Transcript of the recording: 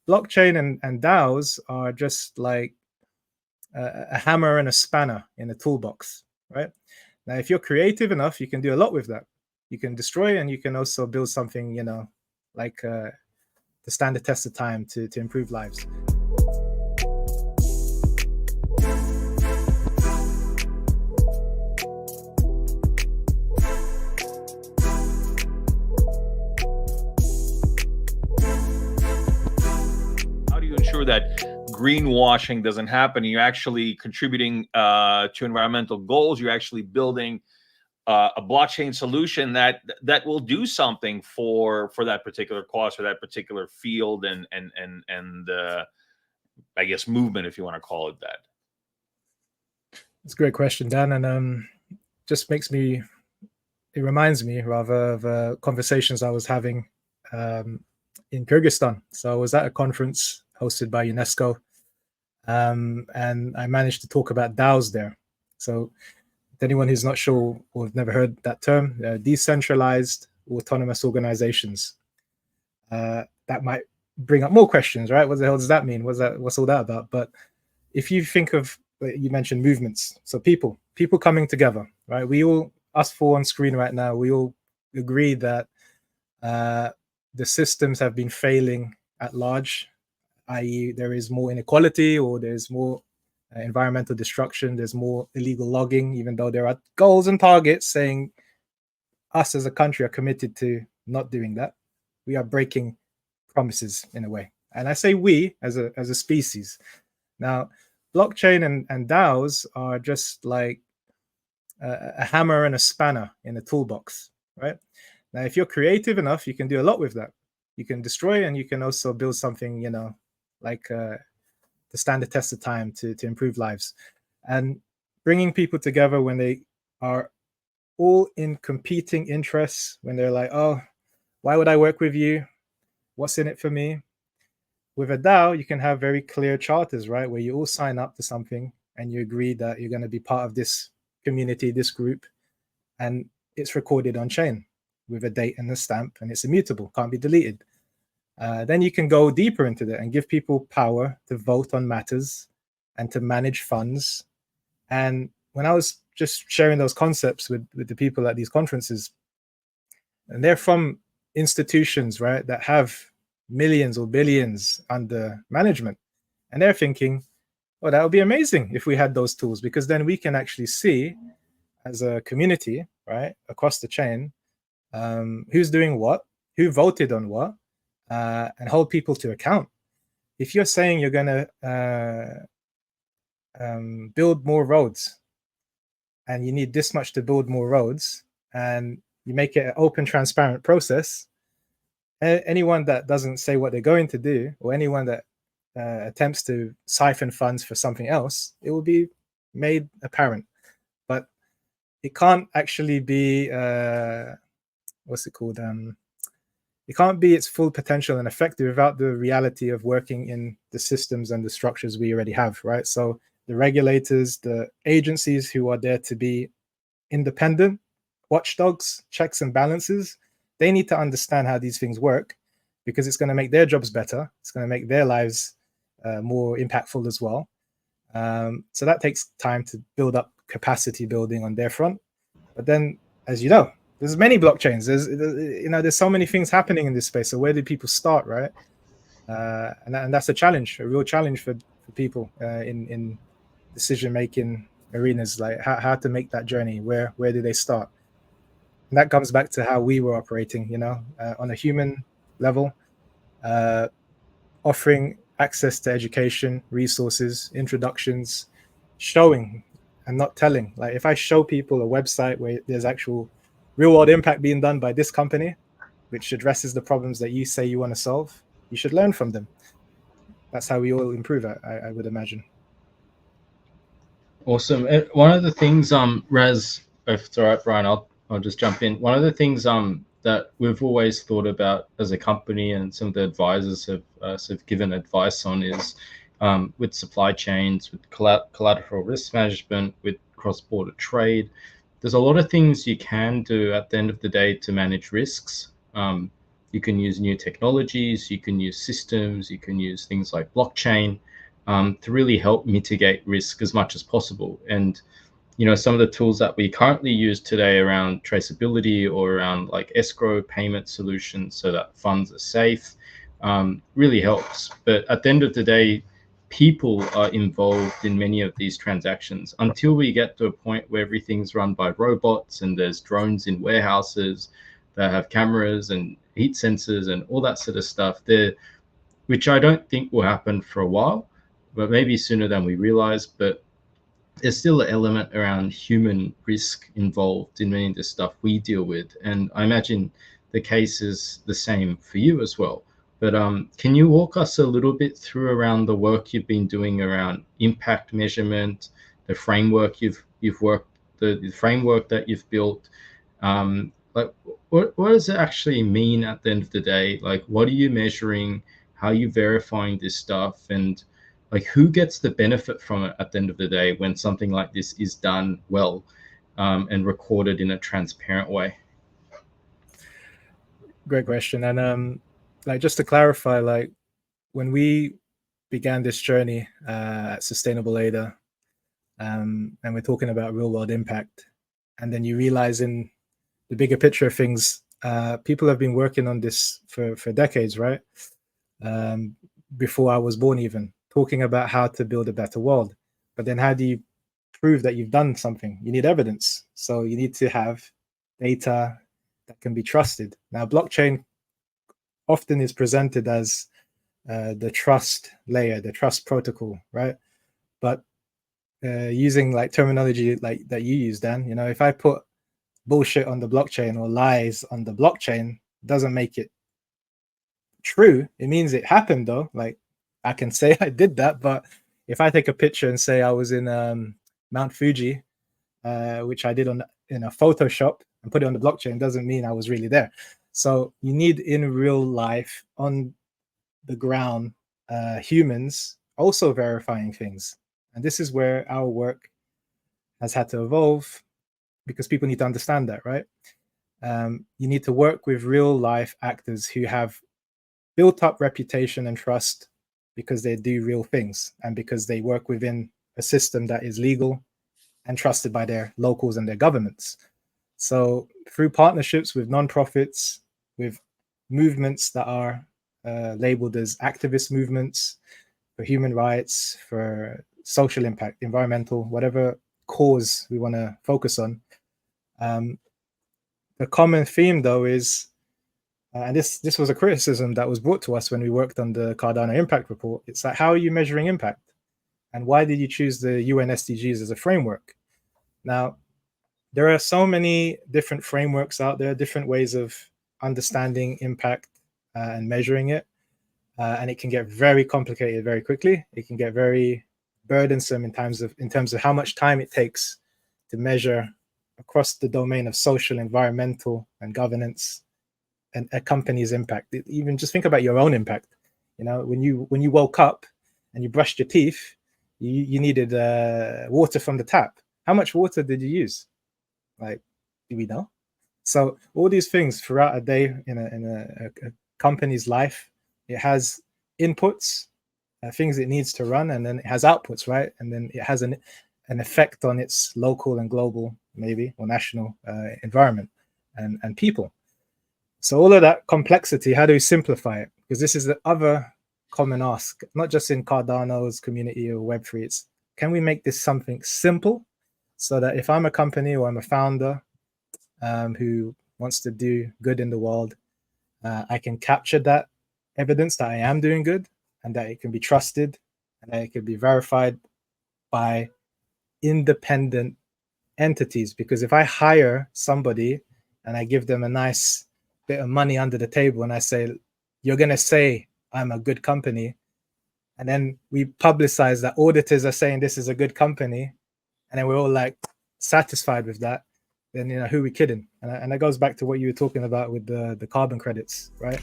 blockchain and DAOs are just like a hammer and a spanner in a toolbox, right? Now, if you're creative enough, you can do a lot with that. You can destroy, and you can also build something, like to stand the test of time to improve lives. How do you ensure that greenwashing doesn't happen? You're actually contributing to environmental goals. You're actually building a blockchain solution that will do something for that particular cause, for that particular field, and I guess movement, if you want to call it that. It's a great question, Dan, and just it reminds me rather of conversations I was having in Kyrgyzstan. So I was at a conference hosted by UNESCO, and I managed to talk about DAOs there. So anyone who's not sure or have never heard that term, Decentralized Autonomous Organizations. That might bring up more questions, right? What the hell does that mean? What's all that about? But if you think of, you mentioned movements, so people coming together, right? Us four on screen right now, we all agree that the systems have been failing at large, i.e. there is more inequality, or there's more environmental destruction, there's more illegal logging, even though there are goals and targets saying us as a country are committed to not doing that. We are breaking promises in a way. And I say we as a species. Now, blockchain and DAOs are just like a hammer and a spanner in a toolbox, right? Now, if you're creative enough, you can do a lot with that. You can destroy, and you can also build something, like to stand the test of time to improve lives. And bringing people together when they are all in competing interests, when they're like, oh, why would I work with you? What's in it for me? With a DAO, you can have very clear charters, right? Where you all sign up to something and you agree that you're going to be part of this community, this group, and it's recorded on chain with a date and a stamp, and it's immutable, can't be deleted. Then you can go deeper into that and give people power to vote on matters and to manage funds. And when I was just sharing those concepts with the people at these conferences, and they're from institutions, right, that have millions or billions under management, and they're thinking, oh, that would be amazing if we had those tools, because then we can actually see as a community, right, across the chain, who's doing what, who voted on what, and hold people to account. If you're saying you're going to build more roads, and you need this much to build more roads, and you make it an open, transparent process, anyone that doesn't say what they're going to do, or anyone that attempts to siphon funds for something else, it will be made apparent. But it can't actually be, what's it called? It can't be its full potential and effective without the reality of working in the systems and the structures we already have, right? So the regulators, the agencies who are there to be independent watchdogs, checks and balances, they need to understand how these things work, because it's going to make their jobs better. It's going to make their lives more impactful as well. So that takes time to build up capacity building on their front. But then, as you know, there's many blockchains. There's so many things happening in this space. So where do people start, right? And that's a challenge, a real challenge for people in decision-making arenas, like how to make that journey. Where do they start? And that comes back to how we were operating, on a human level, offering access to education, resources, introductions, showing and not telling. Like if I show people a website where there's actual real-world impact being done by this company, which addresses the problems that you say you want to solve, you should learn from them. That's how we all improve, I would imagine. Awesome. One of the things, Raz, if it's all right, Brian, I'll just jump in. One of the things that we've always thought about as a company, and some of the advisors have given advice on, is with supply chains, with collateral risk management, with cross-border trade. There's a lot of things you can do at the end of the day to manage risks. You can use new technologies, you can use systems, you can use things like blockchain to really help mitigate risk as much as possible. And some of the tools that we currently use today around traceability or around like escrow payment solutions so that funds are safe really helps. But at the end of the day, people are involved in many of these transactions until we get to a point where everything's run by robots and there's drones in warehouses that have cameras and heat sensors and all that sort of stuff there, which I don't think will happen for a while, but maybe sooner than we realize. But there's still an element around human risk involved in many of the stuff we deal with. And I imagine the case is the same for you as well. But can you walk us a little bit through around the work you've been doing around impact measurement, the framework you've worked, the framework that you've built? Like, what does it actually mean at the end of the day? Like, what are you measuring? How are you verifying this stuff? And like, who gets the benefit from it at the end of the day when something like this is done well and recorded in a transparent way? Great question. And like, just to clarify, like, when we began this journey at Sustainable ADA, and we're talking about real world impact, and then you realize in the bigger picture of things, people have been working on this for decades, right? Before I was born, even talking about how to build a better world. But then how do you prove that you've done something? You need evidence. So you need to have data that can be trusted. Now, blockchain often is presented as the trust layer, the trust protocol, right? But using like terminology like that you use, Dan, if I put bullshit on the blockchain or lies on the blockchain, doesn't make it true. It means it happened though. Like, I can say I did that, but if I take a picture and say I was in Mount Fuji, which I did in a Photoshop and put it on the blockchain, doesn't mean I was really there. So you need in real life, on the ground, humans also verifying things. And this is where our work has had to evolve, because people need to understand that, right? You need to work with real life actors who have built up reputation and trust because they do real things and because they work within a system that is legal and trusted by their locals and their governments. So through partnerships with nonprofits, with movements that are labeled as activist movements for human rights, for social impact, environmental, whatever cause we want to focus on. The common theme, though, is, and this was a criticism that was brought to us when we worked on the Cardano Impact Report. It's like, how are you measuring impact? And why did you choose the UN SDGs as a framework? Now, there are so many different frameworks out there, different ways of understanding impact and measuring it. And it can get very complicated very quickly. It can get very burdensome in terms of how much time it takes to measure across the domain of social, environmental, and governance, and a company's impact. Even just think about your own impact. When you woke up and you brushed your teeth, you needed water from the tap. How much water did you use? Like, do we know? So all these things throughout a day in a company's life, it has inputs, things it needs to run, and then it has outputs, right? And then it has an effect on its local and global, maybe, or national environment and people. So all of that complexity, how do we simplify it? Because this is the other common ask, not just in Cardano's community or Web3. It's, can we make this something simple so that if I'm a company or I'm a founder who wants to do good in the world, I can capture that evidence that I am doing good, and that it can be trusted, and that it can be verified by independent entities. Because if I hire somebody and I give them a nice bit of money under the table and I say, you're going to say I'm a good company, and then we publicize that auditors are saying this is a good company, and then we're all like satisfied with that, then who are we kidding? And that goes back to what you were talking about with the carbon credits, right?